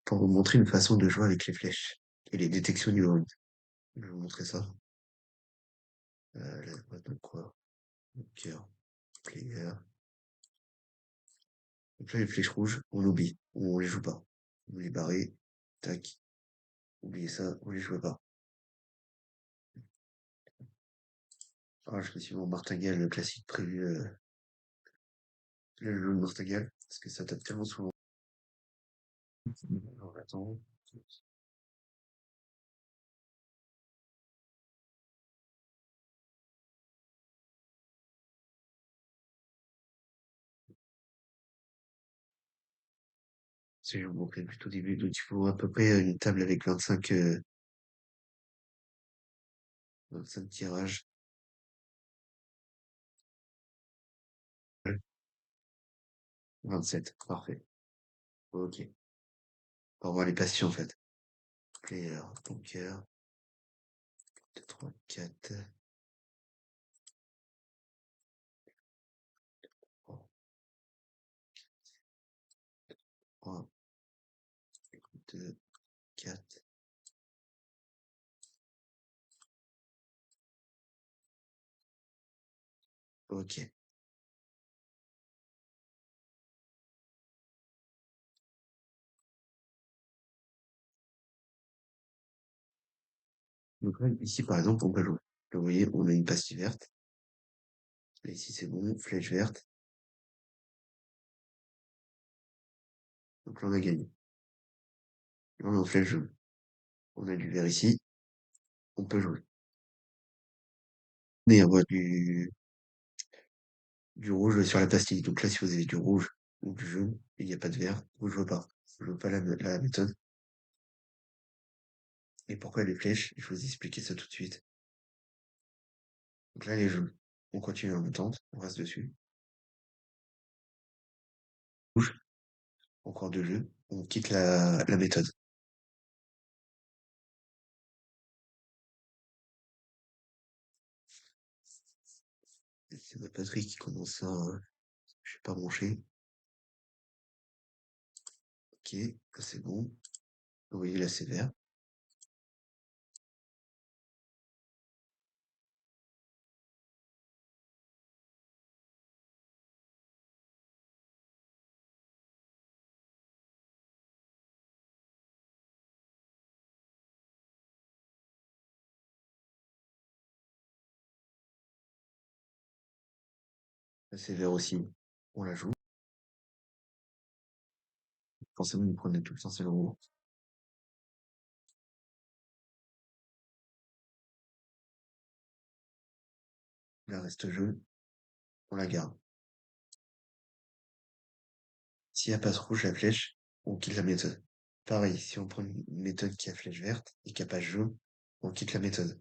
pour vous montrer une façon de jouer avec les flèches et les détections niveau 1. Je vais vous montrer ça. La boîte de quoi? Cœur, player. Donc là, les flèches rouges, on oublie, on les joue pas. On les barre, tac, oubliez ça, on les joue pas. Ah, je me suis mis en martingale classique prévu, le jeu de martingale, parce que ça tape tellement souvent. Alors, attends. Si je vous montrais plutôt au début, donc il faut à peu près une table avec 25 tirages. 27, parfait. Ok. Pour voir les passions, en fait. Player, poker, 2, 3, 4, 3, 2, 4. Ok. Donc là, ici, par exemple, on peut jouer. Vous voyez, on a une pastille verte. Là, ici, c'est bon, flèche verte. Donc là, on a gagné. Là, on est en flèche jaune. On a du vert ici. On peut jouer. Et on voit du rouge sur la pastille. Donc là, si vous avez du rouge ou du jaune, et il n'y a pas de vert, vous jouez pas. Vous jouez pas la méthode. Et pourquoi les flèches? Je vais vous expliquer ça tout de suite. Donc là, les jaunes. On continue en montant. On reste dessus. Rouge. Encore deux jeux. On quitte la méthode. C'est ma batterie qui commence à, je sais pas brancher. Ok, là, c'est bon. Vous voyez, là, c'est vert. Là, c'est vert aussi. On la joue. Forcément, vous prenez tout le temps, c'est le rouge. Là, reste jaune. On la garde. Si elle passe rouge, la flèche, on quitte la méthode. Pareil, si on prend une méthode qui a flèche verte et qui a page jaune, on quitte la méthode.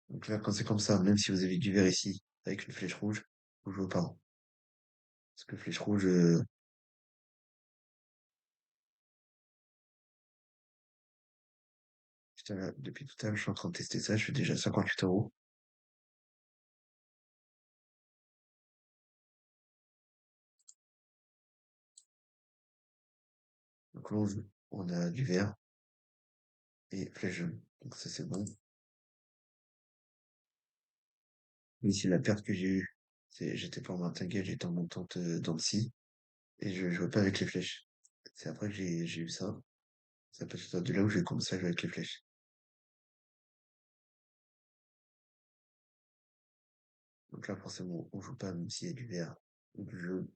Donc là, quand c'est comme ça, même si vous avez du vert ici, avec une flèche rouge, vous jouez pas. Parce que flèche rouge, putain, là, depuis tout à l'heure, je suis en train de tester ça, je fais déjà 58 €. Donc là, on a du vert et flèche jaune. Donc ça, c'est bon. Ici, la perte que j'ai eue, j'étais pas en martingale, j'étais en montante dans le scie, et je jouais pas avec les flèches. C'est après que j'ai eu ça. Ça peut être de là où j'ai commencé à jouer avec les flèches. Donc là, forcément, on joue pas, même s'il y a du vert ou du jaune,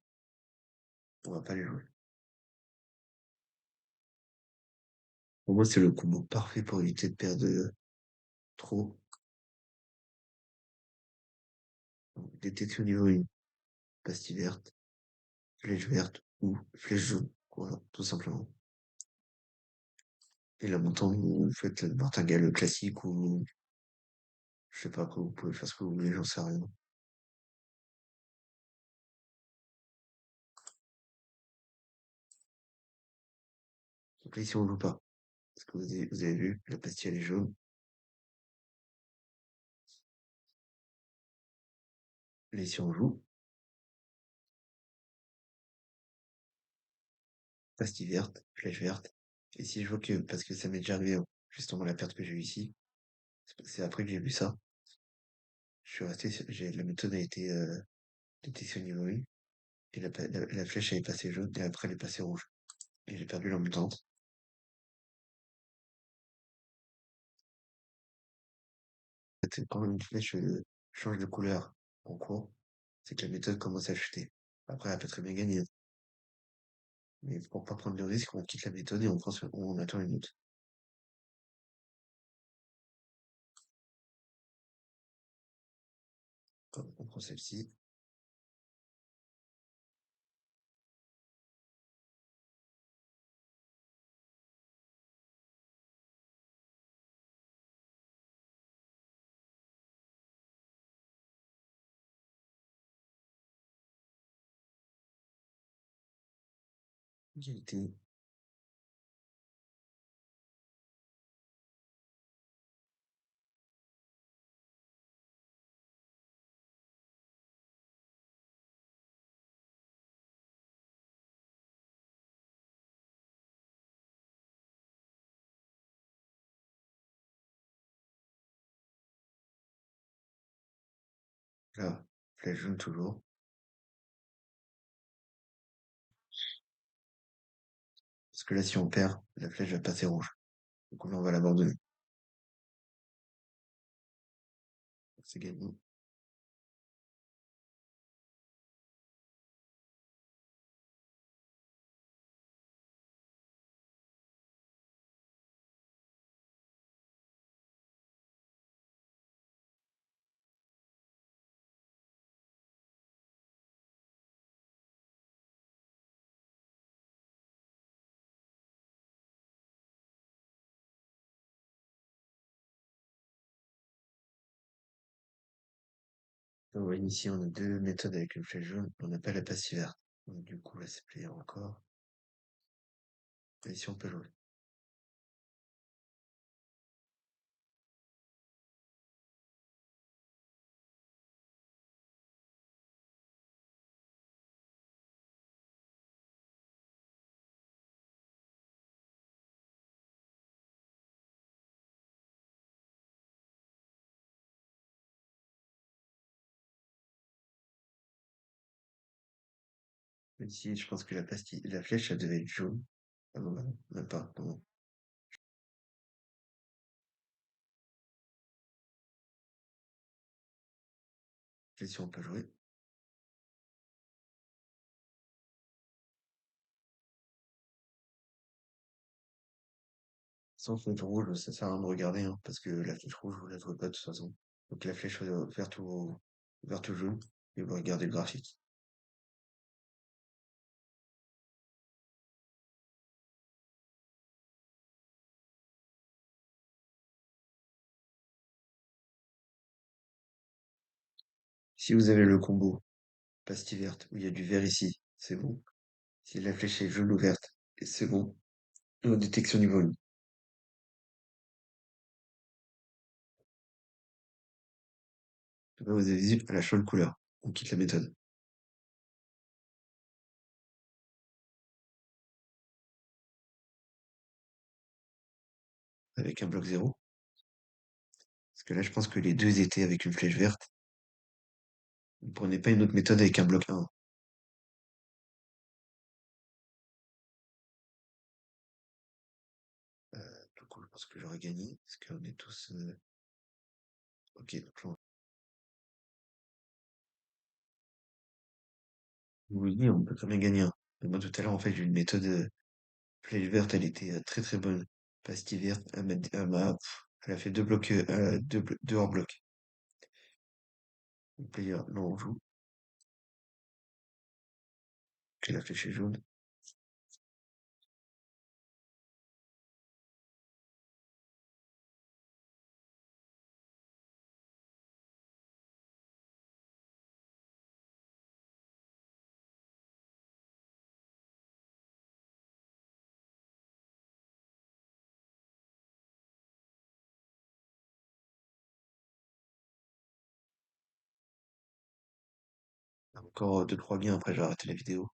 on va pas les jouer. Pour moi, c'est le combo parfait pour éviter de perdre trop. Donc, détection niveau 1, pastille verte, flèche verte ou flèche jaune. Voilà, tout simplement. Et là, maintenant, vous faites le martingale classique ou je sais pas quoi, vous pouvez faire ce que vous voulez, j'en sais rien. Donc là, ici, on joue pas. Parce Vous avez vu, la pastille elle est jaune. Et si on joue, pastille verte, flèche verte. Et si je vois que, parce que ça m'est déjà arrivé, hein, justement la perte que j'ai eue ici, c'est après que j'ai vu ça. Je suis resté, la méthode a été détection niveau 1, et la flèche elle est passée jaune, et après elle est passée rouge. Et j'ai perdu la montante. En fait, quand une flèche change de couleur en cours, c'est que la méthode commence à chuter. Après, elle peut très bien gagner, hein. Mais pour pas prendre le risque, on quitte la méthode et on attend une autre. Hop, on prend celle-ci. Égalité. Là, flèche jaune toujours. Parce que là, si on perd, la flèche va passer rouge. Donc là, on va l'abandonner. C'est gagné. Donc, ouais, ici, on a deux méthodes avec une flèche jaune. On n'a pas la pastille verte. Donc, du coup, là, c'est player encore. Et ici, on peut jouer. Ici, je pense que la flèche, elle devait être jaune. Ah non, bah non, même pas. Non. Ici, on peut jouer. Sans flèche rouge, ça sert à rien de regarder, hein, parce que la flèche rouge, vous la trouvez pas de toute façon. Donc la flèche verte ou jaune, et vous regardez le graphique. Si vous avez le combo pastille verte, où il y a du vert ici, c'est bon. Si la flèche est jaune ou verte, et c'est bon. Détection niveau 1. Là, vous avez visible, elle a changé de couleur. On quitte la méthode. Avec un bloc zéro. Parce que là, je pense que les deux étaient avec une flèche verte. Ne prenez pas une autre méthode avec un bloc 1. Du coup, je pense que j'aurais gagné. Parce qu'on est tous. Ok, donc là, oui, on peut quand même gagner, hein. Mais moi, tout à l'heure, en fait, j'ai une méthode flèche verte, elle était très très bonne. Pastille verte, elle a fait deux blocs, deux hors blocs. Le player, là, on joue. Que la flèche est jaune. encore deux, trois gains, après j'ai arrêté la vidéo.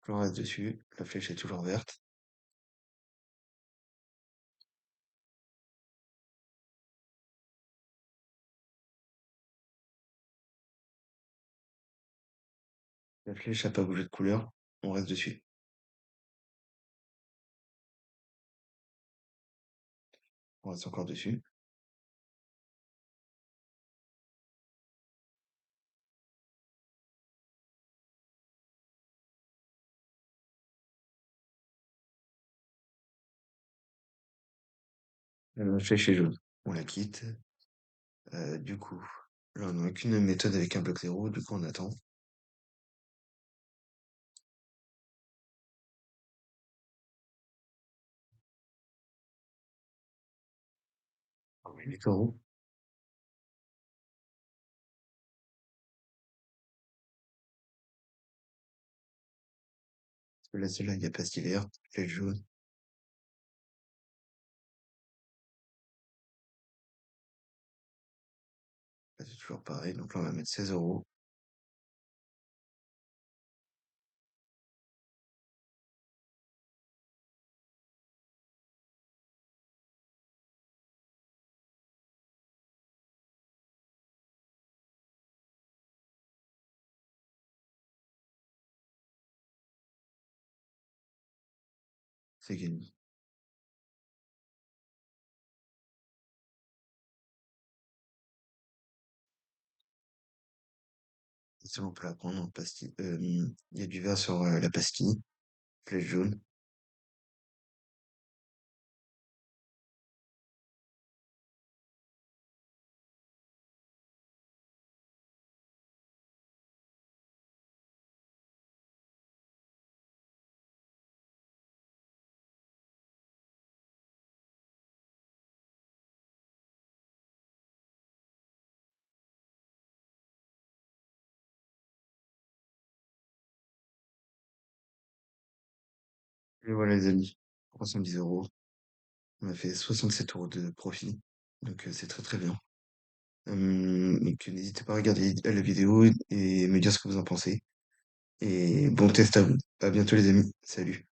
Je reste dessus, la flèche est toujours verte. La flèche a pas bougé de couleur, on reste dessus. On reste encore dessus. La flèche est jaune. On la quitte. Du coup, là on n'a aucune méthode avec un bloc zéro, du coup on attend. On met les carreaux. Parce que là, celle-là, il n'y a pas style vert, flèche jaune. Là, c'est toujours pareil, donc là on va mettre 16 €. C'est gagné. Et ça, on peut la prendre en pastille. Il y a du vert sur la pastille, flèche jaune. Et voilà les amis, 310 €. On a fait 67 € de profit, donc c'est très très bien. Donc n'hésitez pas à regarder la vidéo et me dire ce que vous en pensez. Et bon test à vous. À bientôt les amis. Salut.